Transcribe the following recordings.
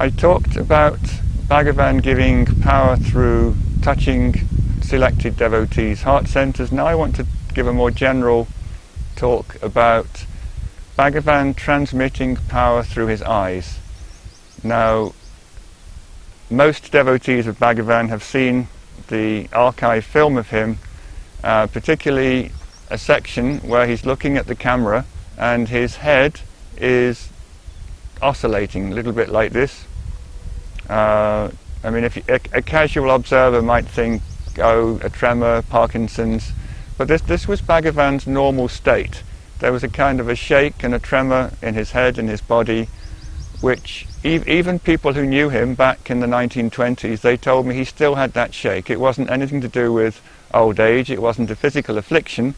I talked about Bhagavan giving power through touching selected devotees' heart centers. Now I want to give a more general talk about Bhagavan transmitting power through his eyes. Now, most devotees of Bhagavan have seen the archive film of him, particularly a section where he's looking at the camera and his head is oscillating a little bit like this. I mean, if a casual observer might think, oh, a tremor, Parkinson's, but this was Bhagavan's normal state. There was a kind of a shake and a tremor in his head and his body, which even people who knew him back in the 1920s, they told me he still had that shake. It wasn't anything to do with old age, it wasn't a physical affliction.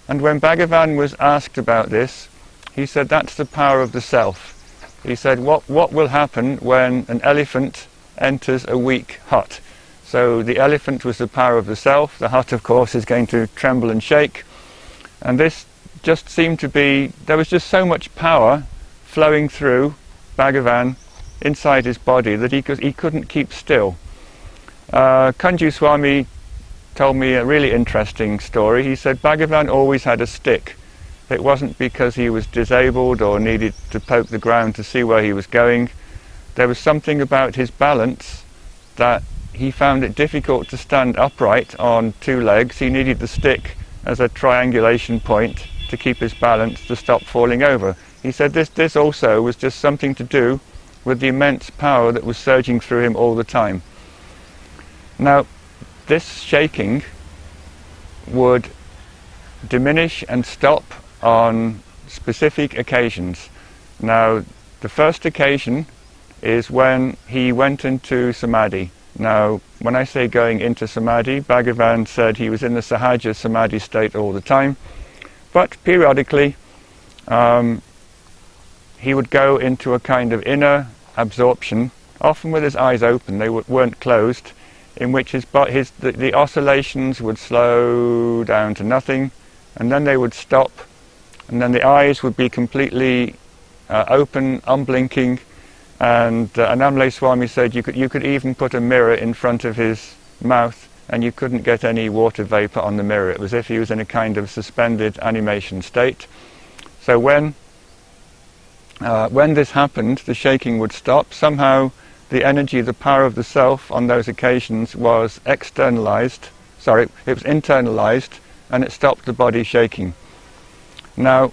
And when Bhagavan was asked about this, he said, that's the power of the self. He said, what will happen when an elephant enters a weak hut? So the elephant was the power of the self. The hut, of course, is going to tremble and shake. And this just seemed to be, there was just so much power flowing through Bhagavan inside his body that he couldn't keep still. Kunju Swami told me a really interesting story. He said Bhagavan always had a stick. It wasn't because he was disabled or needed to poke the ground to see where he was going. There was something about his balance that he found it difficult to stand upright on two legs. He needed the stick as a triangulation point to keep his balance, to stop falling over. He said this also was just something to do with the immense power that was surging through him all the time. Now, this shaking would diminish and stop on specific occasions. Now, the first occasion is when he went into samadhi. Now, when I say going into samadhi, Bhagavan said he was in the sahaja samadhi state all the time, but periodically he would go into a kind of inner absorption, often with his eyes open, they weren't closed, in which the oscillations would slow down to nothing, and then they would stop, and then the eyes would be completely open, unblinking, and Annamalai Swami said you could even put a mirror in front of his mouth and you couldn't get any water vapor on the mirror. It was as if he was in a kind of suspended animation state. So when this happened, the shaking would stop. Somehow the energy, the power of the self on those occasions was internalized, and it stopped the body shaking. Now,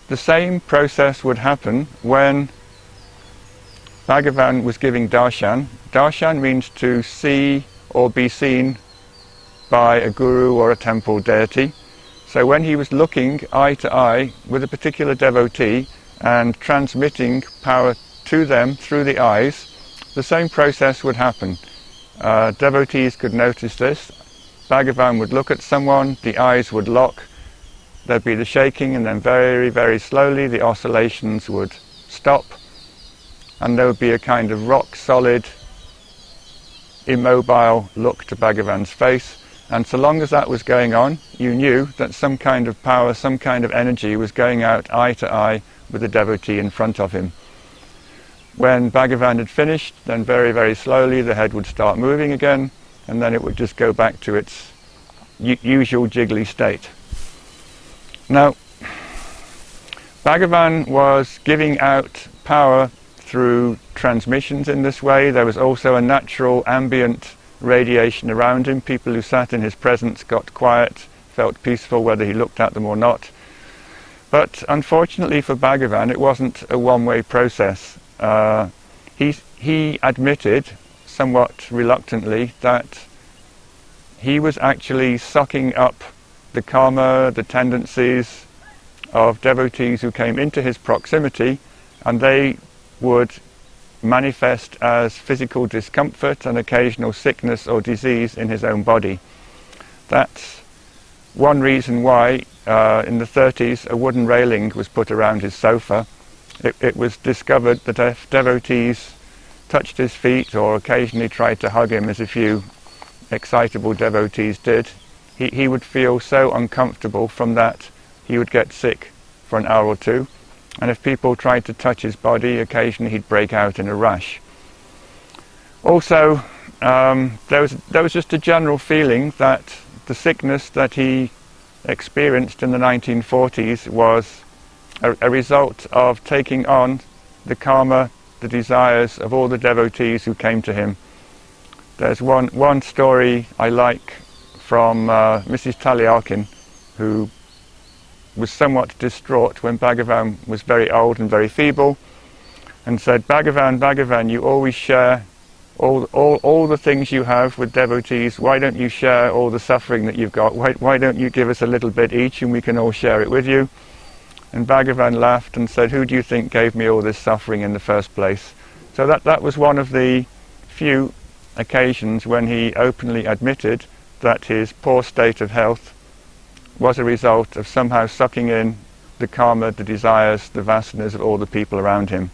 the same process would happen when Bhagavan was giving darshan. Darshan means to see or be seen by a guru or a temple deity. So when he was looking eye to eye with a particular devotee and transmitting power to them through the eyes, the same process would happen. Devotees could notice this. Bhagavan would look at someone, the eyes would lock, there'd be the shaking, and then very, very slowly the oscillations would stop, and there would be a kind of rock-solid, immobile look to Bhagavan's face. And so long as that was going on, you knew that some kind of power, some kind of energy was going out eye to eye with the devotee in front of him. When Bhagavan had finished, then very, very slowly the head would start moving again, and then it would just go back to its usual jiggly state. Now, Bhagavan was giving out power through transmissions in this way. There was also a natural ambient radiation around him. People who sat in his presence got quiet, felt peaceful whether he looked at them or not. But unfortunately for Bhagavan, it wasn't a one-way process. He admitted, somewhat reluctantly, that he was actually sucking up the karma, the tendencies of devotees who came into his proximity, and they would manifest as physical discomfort and occasional sickness or disease in his own body. That's one reason why in the 30s a wooden railing was put around his sofa. It was discovered that if devotees touched his feet or occasionally tried to hug him, as a few excitable devotees did, he would feel so uncomfortable from that he would get sick for an hour or two. And if people tried to touch his body, occasionally he'd break out in a rash. Also, there was just a general feeling that the sickness that he experienced in the 1940s was a result of taking on the karma, the desires of all the devotees who came to him. There's one story I like from Mrs. Taliarkin, who was somewhat distraught when Bhagavan was very old and very feeble, and said, Bhagavan, you always share all the things you have with devotees. Why don't you share all the suffering that you've got? Why don't you give us a little bit each and we can all share it with you? And Bhagavan laughed and said, who do you think gave me all this suffering in the first place? So that was one of the few occasions when he openly admitted that his poor state of health was a result of somehow sucking in the karma, the desires, the vasanas of all the people around him.